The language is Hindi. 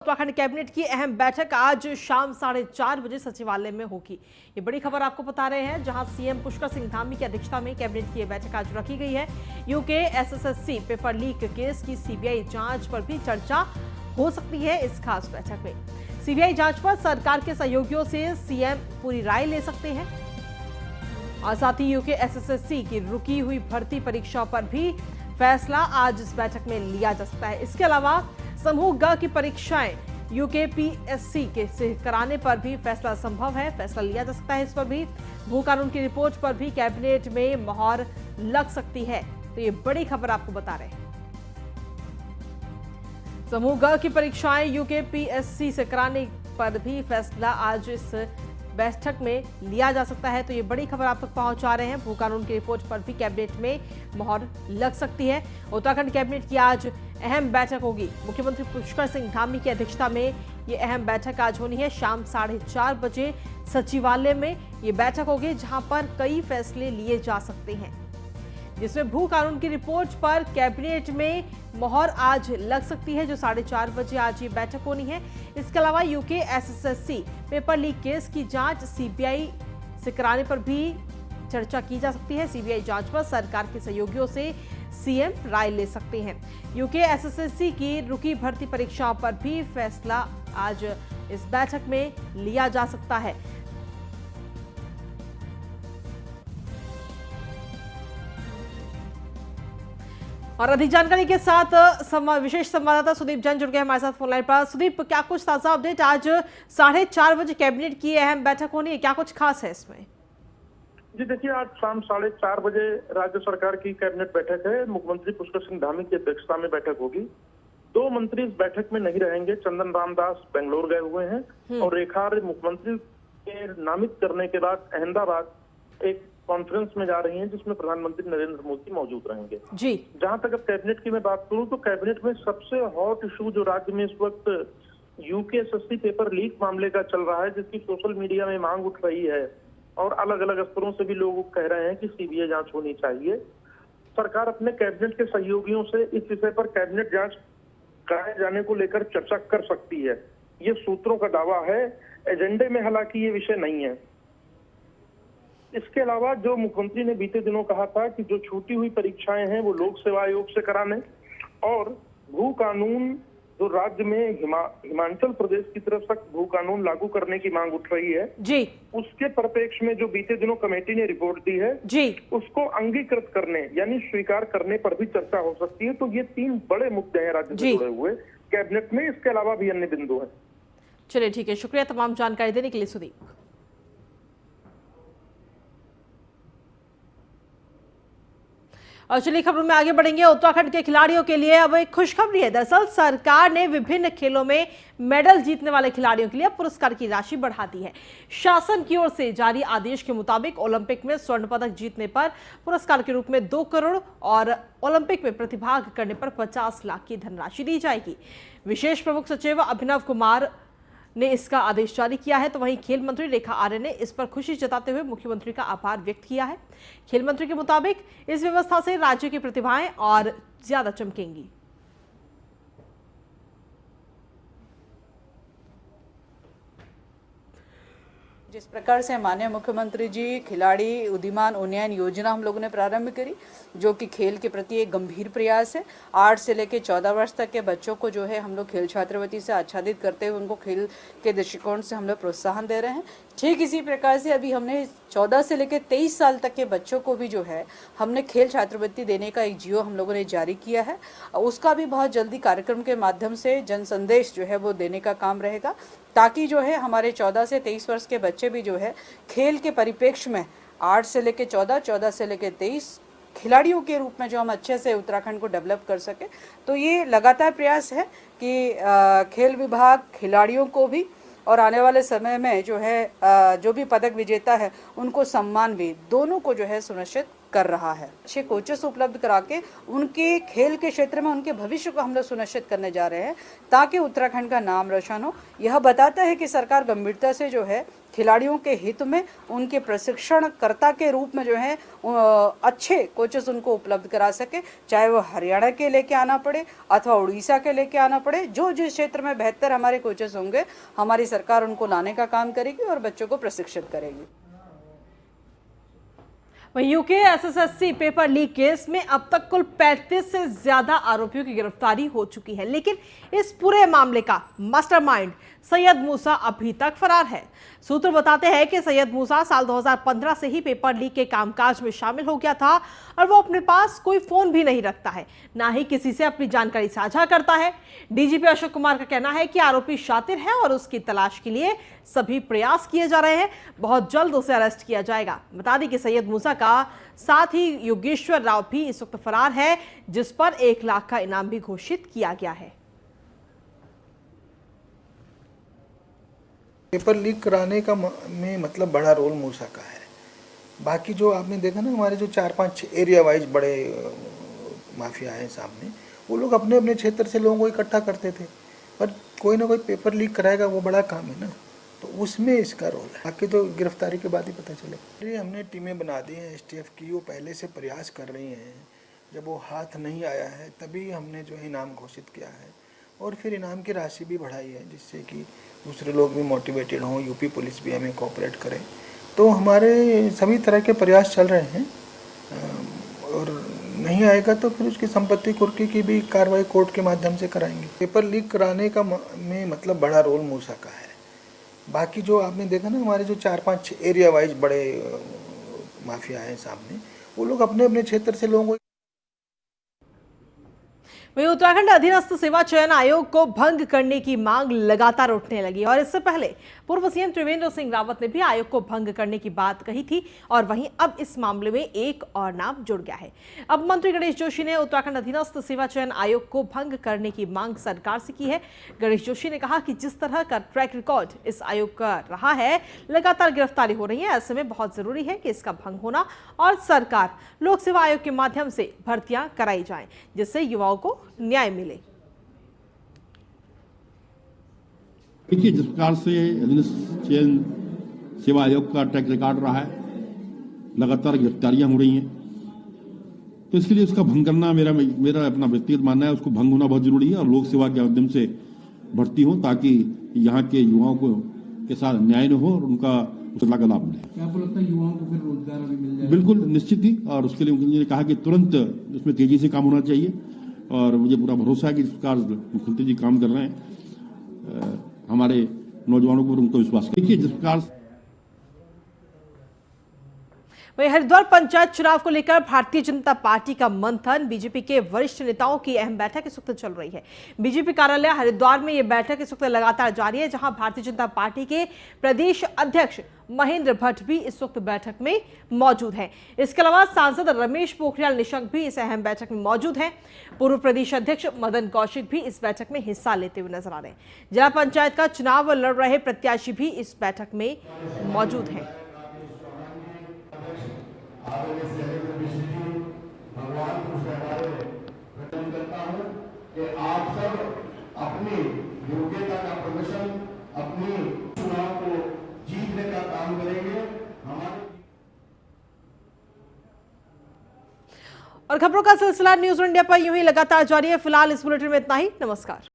उत्तराखंड कैबिनेट की अहम बैठक आज शाम 4:30 बजे सचिवालय में होगी। ये बड़ी खबर आपको बता रहे हैं, जहां सीएम पुष्कर सिंह धामी की अध्यक्षता में कैबिनेट की बैठक आज रखी गई है। UK SSC paper leak case की सीबीआई जांच पर भी चर्चा हो सकती है। इस खास बैठक में सीबीआई जांच पर सरकार के सहयोगियों से सीएम पूरी राय ले सकते हैं और साथ ही यूके एसएससी की रुकी हुई भर्ती परीक्षा पर भी फैसला आज इस बैठक में लिया जा सकता है। इसके अलावा समूह ग की परीक्षाएं यूकेपीएससी के से कराने पर भी फैसला संभव है, फैसला लिया जा सकता है। इस पर भी भू कानून की रिपोर्ट पर भी कैबिनेट में मोहर लग सकती है। तो ये बड़ी खबर आपको बता रहे हैं। समूह ग की परीक्षाएं यूकेपीएससी से कराने पर भी फैसला आज इस बैठक में लिया जा सकता है। तो ये बड़ी खबर आप तक पहुंचा रहे हैं। भू कानून की रिपोर्ट पर भी कैबिनेट में मोहर लग सकती है। उत्तराखंड कैबिनेट की आज अहम बैठक होगी। मुख्यमंत्री पुष्कर सिंह धामी की अध्यक्षता में ये अहम बैठक आज होनी है। शाम 4:30 बजे सचिवालय में ये बैठक होगी, जहां पर कई फैसले लिए जा सकते हैं, जिसमें भू कानून की रिपोर्ट पर कैबिनेट में मोहर आज लग सकती है, जो 4:30 बजे आज ये बैठक होनी है। इसके अलावा UK SSC paper leak case की जांच सीबीआई से कराने पर भी चर्चा की जा सकती है। सीबीआई जांच पर सरकार के सहयोगियों से सीएम राय ले सकते हैं। यूके एसएससी की रुकी भर्ती परीक्षाओं पर भी फैसला आज इस बैठक में लिया जा सकता है। और अधिक जानकारी के साथ विशेष संवाददाता सुदीप जैन जुड़ गए हमारे साथ फोनलाइन पर। सुदीप, क्या कुछ ताजा अपडेट? आज 4:30 बजे कैबिनेट की अहम बैठक होनी है, क्या कुछ खास है इसमें? जी देखिए, आज शाम 4:30 बजे राज्य सरकार की कैबिनेट बैठक है। मुख्यमंत्री पुष्कर सिंह धामी की अध्यक्षता में बैठक होगी। 2 मंत्री इस बैठक में नहीं रहेंगे। चंदन रामदास बेंगलोर गए हुए हैं और रेखा आर्य मुख्यमंत्री के नामित करने के बाद अहमदाबाद एक कॉन्फ्रेंस में जा रही हैं, जिसमें प्रधानमंत्री नरेंद्र मोदी मौजूद रहेंगे। जी, जहां तक अब कैबिनेट की मैं बात करूं तो कैबिनेट में सबसे हॉट इशू जो राज्य में इस वक्त यूकेएसएससी पेपर लीक मामले का चल रहा है, जिसकी सोशल मीडिया में मांग उठ रही है और अलग अलग स्तरों से भी लोग कह रहे हैं कि सीबीआई जांच होनी चाहिए। सरकार अपने कैबिनेट के सहयोगियों से इस विषय पर कैबिनेट जांच कराए जाने को लेकर चर्चा कर सकती है। ये सूत्रों का दावा है। एजेंडे में हालांकि ये विषय नहीं है। इसके अलावा जो मुख्यमंत्री ने बीते दिनों कहा था कि जो छूटी हुई परीक्षाएं हैं वो लोक सेवा आयोग से कराने, और भू कानून जो राज्य में हिमाचल प्रदेश की तरफ तक भू कानून लागू करने की मांग उठ रही है जी, उसके परिप्रेक्ष्य में जो बीते दिनों कमेटी ने रिपोर्ट दी है जी, उसको अंगीकृत करने यानी स्वीकार करने पर भी चर्चा हो सकती है। तो ये 3 बड़े मुद्दे हैं राज्य से जुड़े हुए कैबिनेट में। इसके अलावा भी अन्य बिंदु हैं। चलिए ठीक है, शुक्रिया तमाम जानकारी देने के लिए सुदीप। और चलिए खबरों में आगे बढ़ेंगे। उत्तराखंड के खिलाड़ियों के लिए अब एक खुशखबरी है। दरअसल सरकार ने विभिन्न खेलों में मेडल जीतने वाले खिलाड़ियों के लिए पुरस्कार की राशि बढ़ा दी है। शासन की ओर से जारी आदेश के मुताबिक ओलंपिक में स्वर्ण पदक जीतने पर पुरस्कार के रूप में 2 करोड़ और ओलंपिक में प्रतिभाग करने पर 50 लाख की धनराशि दी जाएगी। विशेष प्रमुख सचिव अभिनव कुमार ने इसका आदेश जारी किया है। तो वहीं खेल मंत्री रेखा आर्य ने इस पर खुशी जताते हुए मुख्यमंत्री का आभार व्यक्त किया है। खेल मंत्री के मुताबिक इस व्यवस्था से राज्य की प्रतिभाएं और ज्यादा चमकेंगी। जिस प्रकार से माननीय मुख्यमंत्री जी खिलाड़ी उदीयमान उन्नयन योजना हम लोगों ने प्रारंभ करी, जो कि खेल के प्रति एक गंभीर प्रयास है। 8 से लेकर 14 वर्ष तक के बच्चों को जो है हम लोग खेल छात्रवृत्ति से आच्छादित करते हुए उनको खेल के दृष्टिकोण से हम लोग प्रोत्साहन दे रहे हैं। ठीक इसी प्रकार से अभी हमने 14 से लेकर 23 साल तक के बच्चों को भी जो है हमने खेल छात्रवृत्ति देने का एक जियो हम लोगों ने जारी किया है। उसका भी बहुत जल्दी कार्यक्रम के माध्यम से जन संदेश जो है वो देने का काम रहेगा, ताकि जो है हमारे 14 से 23 वर्ष के बच्चे भी जो है खेल के परिप्रेक्ष्य में 8 से लेकर 14, 14 से लेकर 23 खिलाड़ियों के रूप में जो हम अच्छे से उत्तराखंड को डेवलप कर सके। तो ये लगातार प्रयास है कि खेल विभाग खिलाड़ियों को भी और आने वाले समय में जो है जो भी पदक विजेता है उनको सम्मान भी दोनों को जो है सुनिश्चित कर रहा है। अच्छे कोचेस उपलब्ध करा के उनके खेल के क्षेत्र में उनके भविष्य को हम लोग सुनिश्चित करने जा रहे हैं, ताकि उत्तराखंड का नाम रोशन हो। यह बताता है कि सरकार गंभीरता से जो है खिलाड़ियों के हित में उनके प्रशिक्षणकर्ता के रूप में जो है अच्छे कोचेस उनको उपलब्ध करा सके, चाहे वो हरियाणा के लेके आना पड़े अथवा उड़ीसा के लेके आना पड़े। जो जिस क्षेत्र में बेहतर हमारे कोचेस होंगे, हमारी सरकार उनको लाने का काम करेगी और बच्चों को प्रशिक्षित करेगी। वहीं UK SSC paper leak case में अब तक कुल 35 से ज्यादा आरोपियों की गिरफ्तारी हो चुकी है, लेकिन इस पूरे मामले का मास्टरमाइंड सैयद मूसा अभी तक फरार है। सूत्र बताते हैं कि सैयद मूसा साल 2015 से ही पेपर लीक के कामकाज में शामिल हो गया था और वो अपने पास कोई फोन भी नहीं रखता है, ना ही किसी से अपनी जानकारी साझा करता है। डीजीपी अशोक कुमार का कहना है कि आरोपी शातिर है और उसकी तलाश के लिए सभी प्रयास किए जा रहे हैं। बहुत जल्द उसे अरेस्ट किया जाएगा। बता दें कि सैयद मूसा का साथ ही योगेश्वर राव भी इस वक्त फरार है, जिस पर 1 लाख का इनाम भी घोषित किया गया है। पेपर लीक कराने का में मतलब बड़ा रोल मूसा का है। बाकी जो आपने देखा ना, हमारे जो 4-5 एरिया वाइज बड़े माफिया हैं सामने, वो लोग अपने अपने क्षेत्र से लोगों को इकट्ठा करते थे, पर कोई ना कोई पेपर लीक कराएगा, वो बड़ा काम है ना, तो उसमें इसका रोल है। बाकी तो गिरफ्तारी के बाद ही पता चलेगा। हमने टीमें बना दी हैं एसटीएफ की, वो पहले से प्रयास कर रही हैं। जब वो हाथ नहीं आया है तभी हमने जो है इनाम घोषित किया है और फिर इनाम की राशि भी बढ़ाई है, जिससे कि दूसरे लोग भी मोटिवेटेड हों, यूपी पुलिस भी हमें कोऑपरेट करे। तो हमारे सभी तरह के प्रयास चल रहे हैं और नहीं आएगा तो फिर उसकी संपत्ति कुर्की की भी कार्रवाई कोर्ट के माध्यम से कराएंगे। पेपर लीक कराने का में मतलब बड़ा रोल मूसा का है। बाकी जो आपने देखा ना, हमारे जो 4-5 एरिया वाइज बड़े माफिया हैं सामने, वो लोग अपने अपने क्षेत्र से लोगों को। वहीं उत्तराखंड अधीनस्थ सेवा चयन आयोग को भंग करने की मांग लगातार उठने लगी और इससे पहले पूर्व सीएम त्रिवेंद्र सिंह रावत ने भी आयोग को भंग करने की बात कही थी और वहीं अब इस मामले में एक और नाम जुड़ गया है। अब मंत्री गणेश जोशी ने उत्तराखंड अधीनस्थ सेवा चयन आयोग को भंग करने की मांग सरकार से की है। गणेश जोशी ने कहा कि जिस तरह का ट्रैक रिकॉर्ड इस आयोग का रहा है, लगातार गिरफ्तारी हो रही है, ऐसे में बहुत जरूरी है कि इसका भंग होना और सरकार लोक सेवा आयोग के माध्यम से भर्तियां कराई जाएं, जिससे युवाओं को न्याय मिले। देखिए, जिस प्रकार से अधीनस्थ चयन सेवा आयोग का ट्रैक रिकॉर्ड रहा है, लगातार गिरफ्तारियां हो रही हैं, तो इसके लिए उसका भंग करना मेरा अपना व्यक्तिगत मानना है, उसको भंग होना बहुत जरूरी है और लोक सेवा के माध्यम से भर्ती हो, ताकि यहाँ के युवाओं को के साथ न्याय न हो और उनका उसका लाभ मिले। क्या आपको लगता है युवाओं को फिर रोजगार अभी मिल जाएगा? बिल्कुल निश्चित ही, और उसके लिए उन्होंने कहा कि तुरंत उसमें तेजी से काम होना चाहिए और मुझे पूरा भरोसा है कि इस प्रकार मुख्यमंत्री जी काम कर रहे हैं। हमारे नौजवानों को उनको विश्वास। देखिए, जिस प्रकार वहीं हरिद्वार पंचायत चुनाव को लेकर भारतीय जनता पार्टी का मंथन, बीजेपी के वरिष्ठ नेताओं की अहम बैठक इस वक्त चल रही है। बीजेपी कार्यालय हरिद्वार में यह बैठक इस वक्त लगातार जारी है, जहां भारतीय जनता पार्टी के प्रदेश अध्यक्ष महेंद्र भट्ट भी इस वक्त बैठक में मौजूद हैं। इसके अलावा सांसद रमेश पोखरियाल निशंक भी इस अहम बैठक में मौजूद हैं। पूर्व प्रदेश अध्यक्ष मदन कौशिक भी इस बैठक में हिस्सा लेते हुए नजर आ रहे हैं। जिला पंचायत का चुनाव लड़ रहे प्रत्याशी भी इस बैठक में मौजूद हैं। भगवान को करता हूं कि आप सब अपनी योग्यता का प्रदर्शन, अपनी चुनाव को जीतने का काम करेंगे। हमारे और खबरों का सिलसिला न्यूज़ इंडिया पर यूं ही लगातार जारी है। फिलहाल इस बुलेटिन में इतना ही। नमस्कार।